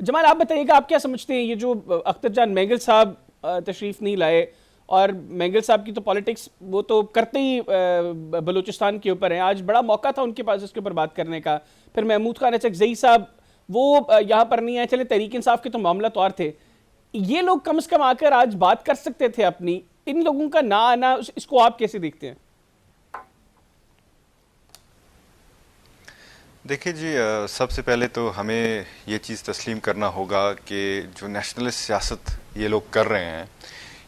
जमाल, आप बताइएगा, आप क्या समझते हैं ये जो अख्तर जान मेंगल साहब तशरीफ नहीं लाए, और मेंगल साहब की तो पॉलिटिक्स वो तो करते ही बलूचिस्तान के ऊपर है। आज बड़ा मौका था उनके पास इसके ऊपर बात करने का। फिर महमूद खान अचकजई साहब वो यहाँ पर नहीं आए। चले तहरीक इंसाफ के तो मामला तो और थे, ये लोग कम से कम आकर आज बात कर सकते थे अपनी। इन लोगों का ना आना, इसको आप कैसे देखते हैं? देखिए जी, सबसे पहले तो हमें ये चीज़ तस्लीम करना होगा कि जो नेशनलिस्ट सियासत ये लोग कर रहे हैं,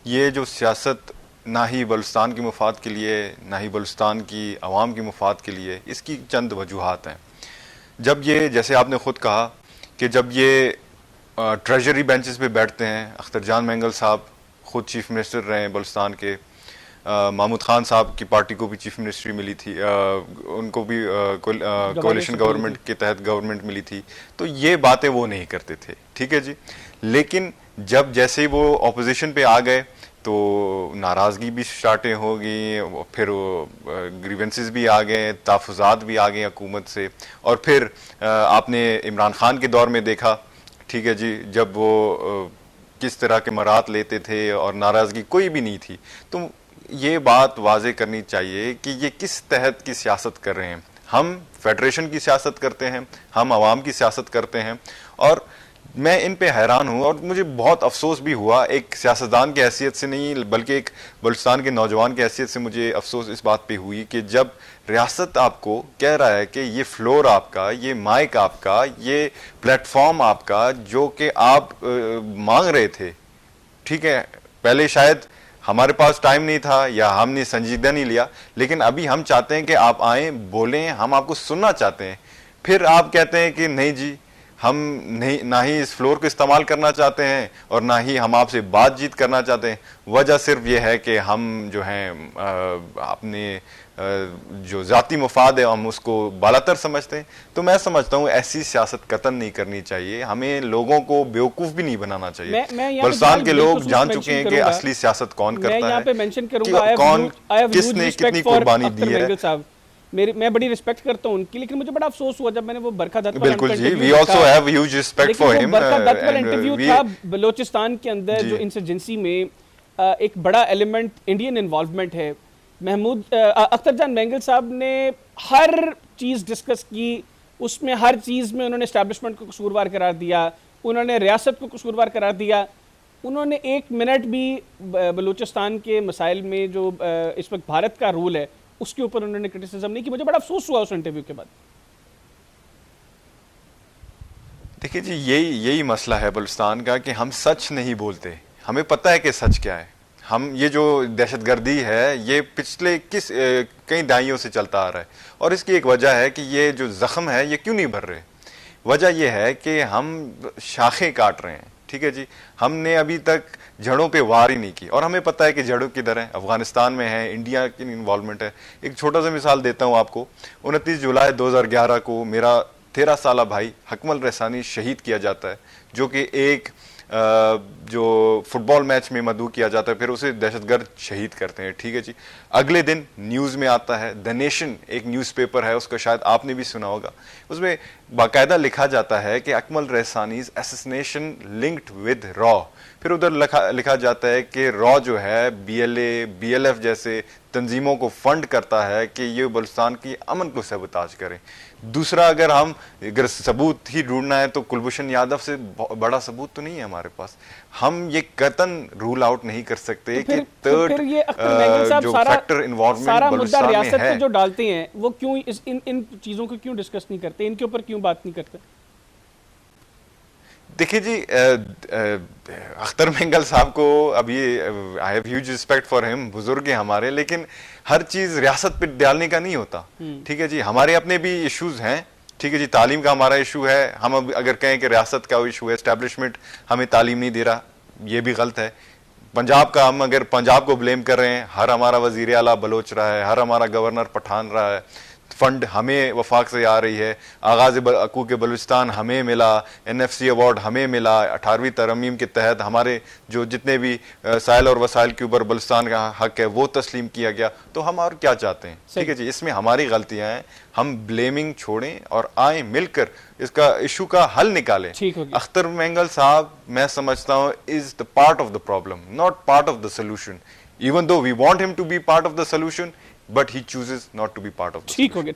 ये जो सियासत ना ही बलूचिस्तान के मफाद के लिए, ना ही बलूचिस्तान की आवाम के मफाद के लिए, इसकी चंद वजूहात हैं। जब ये, जैसे आपने ख़ुद कहा कि जब ये ट्रेजरी बेंचेस पे बैठते हैं, अख्तर जान मेंगल साहब ख़ुद चीफ मिनिस्टर रहे हैं बलूचिस्तान के, महमूद खान साहब की पार्टी को भी चीफ मिनिस्ट्री मिली थी, उनको भी कोalition गवर्नमेंट के तहत गवर्नमेंट मिली थी, तो ये बातें वो नहीं करते थे, ठीक है जी। लेकिन जब जैसे ही वो ऑपोजिशन पे आ गए तो नाराज़गी भी स्टार्टें हो गई, फिर ग्रीवेंसेस भी आ गए, तहफ़्फ़ुज़ात भी आ गए हुकूमत से, और फिर आपने इमरान खान के दौर में देखा, ठीक है जी, जब वो किस तरह के मरात लेते थे और नाराज़गी कोई भी नहीं थी। तो ये बात वाजे करनी चाहिए कि ये किस तहत की सियासत कर रहे हैं। हम फेडरेशन की सियासत करते हैं, हम आवाम की सियासत करते हैं, और मैं इन पे हैरान हूँ और मुझे बहुत अफसोस भी हुआ, एक सियासतदान की हैसियत से नहीं बल्कि एक बलूचिस्तान के नौजवान की हैसियत से मुझे अफसोस इस बात पे हुई कि जब रियासत आपको कह रहा है कि ये फ्लोर आपका, ये माइक आपका, ये प्लेटफॉर्म आपका जो कि आप मांग रहे थे, ठीक है, पहले शायद हमारे पास टाइम नहीं था या हमने संजीदा नहीं लिया, लेकिन अभी हम चाहते हैं कि आप आए, बोलें, हम आपको सुनना चाहते हैं। फिर आप कहते हैं कि नहीं जी, हम नहीं, ना ही इस फ्लोर को इस्तेमाल करना चाहते हैं और ना ही हम आपसे बातचीत करना चाहते हैं। वजह सिर्फ ये है कि हम जो हैं अपने जो ज़ाती मफाद है हम उसको बालातर समझते हैं। तो मैं समझता हूँ ऐसी सियासत कतन नहीं करनी चाहिए, हमें लोगों को बेवकूफ़ भी नहीं बनाना चाहिए। बलूचिस्तान के लोग जान चुके हैं कि असली सियासत कौन करता है, कौन किसने कितनी कुर्बानी दी है। मैं बड़ी रिस्पेक्ट करता हूँ उनकी, लेकिन मुझे बड़ा अफसोस हुआ जब मैंने वो बरखा दत्त वाला बिल्कुल जी, we also have huge respect for him. Barkha Dutt वाला इंटरव्यू था बलूचिस्तान के अंदर, जो इंसर्जेंसी में एक बड़ा एलिमेंट इंडियन इन्वॉल्वमेंट है। अख्तर जान मेंगल साहब ने हर चीज़ डिस्कस की, उसमें हर चीज़ में उन्होंने एस्टैब्लिशमेंट को कसूरवार करार दिया, उन्होंने रियासत को कसूरवार करार दिया। उन्होंने एक मिनट भी बलूचिस्तान के मसाइल में जो इस वक्त भारत का रूल है उसके ऊपर उन्होंने क्रिटिसिज्म नहीं की। मुझे बड़ा अफसोस हुआ उस इंटरव्यू के बाद। देखिए जी, यही मसला है बलूचिस्तान का कि हम सच नहीं बोलते। हमें पता है कि सच क्या है। हम ये जो दहशतगर्दी है ये पिछले कई दहाइयों से चलता आ रहा है, और इसकी एक वजह है कि ये जो जख्म है ये क्यों नहीं भर रहे। वजह यह है कि हम शाखें काट रहे हैं, ठीक है जी। हमने अभी तक जड़ों पे वार ही नहीं की, और हमें पता है कि जड़ों किधर है, अफगानिस्तान में है, इंडिया की इन्वॉल्वमेंट है। एक छोटा सा मिसाल देता हूँ आपको। 29 जुलाई 2011 को मेरा 13 साला भाई हकमल रहसानी शहीद किया जाता है, जो कि एक जो फुटबॉल मैच में मदऊ किया जाता है, फिर उसे दहशतगर्द शहीद करते हैं, ठीक है जी। अगले दिन न्यूज़ में आता है, द नेशन एक न्यूज़पेपर है, उसका शायद आपने भी सुना होगा, उसमें बाकायदा लिखा जाता है कि Akmal Rehsani's assassination linked with रॉ। फिर उधर लिखा जाता है कि रॉ जो है BLA BLF जैसे तंजीमों को फंड करता है कि ये बलूचिस्तान की अमन को सबूताज करें। दूसरा, अगर सबूत ही ढूंढना है तो कुलभूषण यादव से बड़ा सबूत तो नहीं है हमारे पास। हम ये कतन रूल आउट नहीं कर सकते कि थर्ड जो फैक्टर इन्वॉल्वमेंट बलूचिस्तान में है, जो डालते हैं वो क्यों इन चीजों को क्यों डिस्कस नहीं करते, इनके ऊपर क्यों बात नहीं करते? देखिए जी, अख्तर मेंगल साहब को अभी I have huge respect for him, बुजुर्ग हैं हमारे, लेकिन हर चीज रियासत पे डालने का नहीं होता, ठीक है जी। हमारे अपने भी इश्यूज हैं, ठीक है जी। तालीम का हमारा इशू है। हम अब अगर कहें कि रियासत का इशू है, एस्टैब्लिशमेंट हमें तालीम नहीं दे रहा, ये भी गलत है। पंजाब का, हम अगर पंजाब को ब्लेम कर रहे हैं, हर हमारा वजीर आला बलोच रहा है, हर हमारा गवर्नर पठान रहा है, फंड हमें वफाक से आ रही है, आगाज हकूक बलूचिस्तान हमें मिला, NFC अवार्ड हमें मिला, 18वीं तरमीम के तहत हमारे जो जितने भी साइल और वसाइल के ऊपर बलूचिस्तान का हक है वो तस्लीम किया गया। तो हम और क्या चाहते हैं? ठीक है जी, इसमें हमारी गलतियां हैं, हम ब्लेमिंग छोड़ें और आए मिलकर इसका इशू का हल निकालें। अख्तर मेंगल साहब, मैं समझता हूं, is the part of the problem, not part of the solution, even though we want him to be part of the solution, but he chooses not to be part of the solution. ठीक हो गया।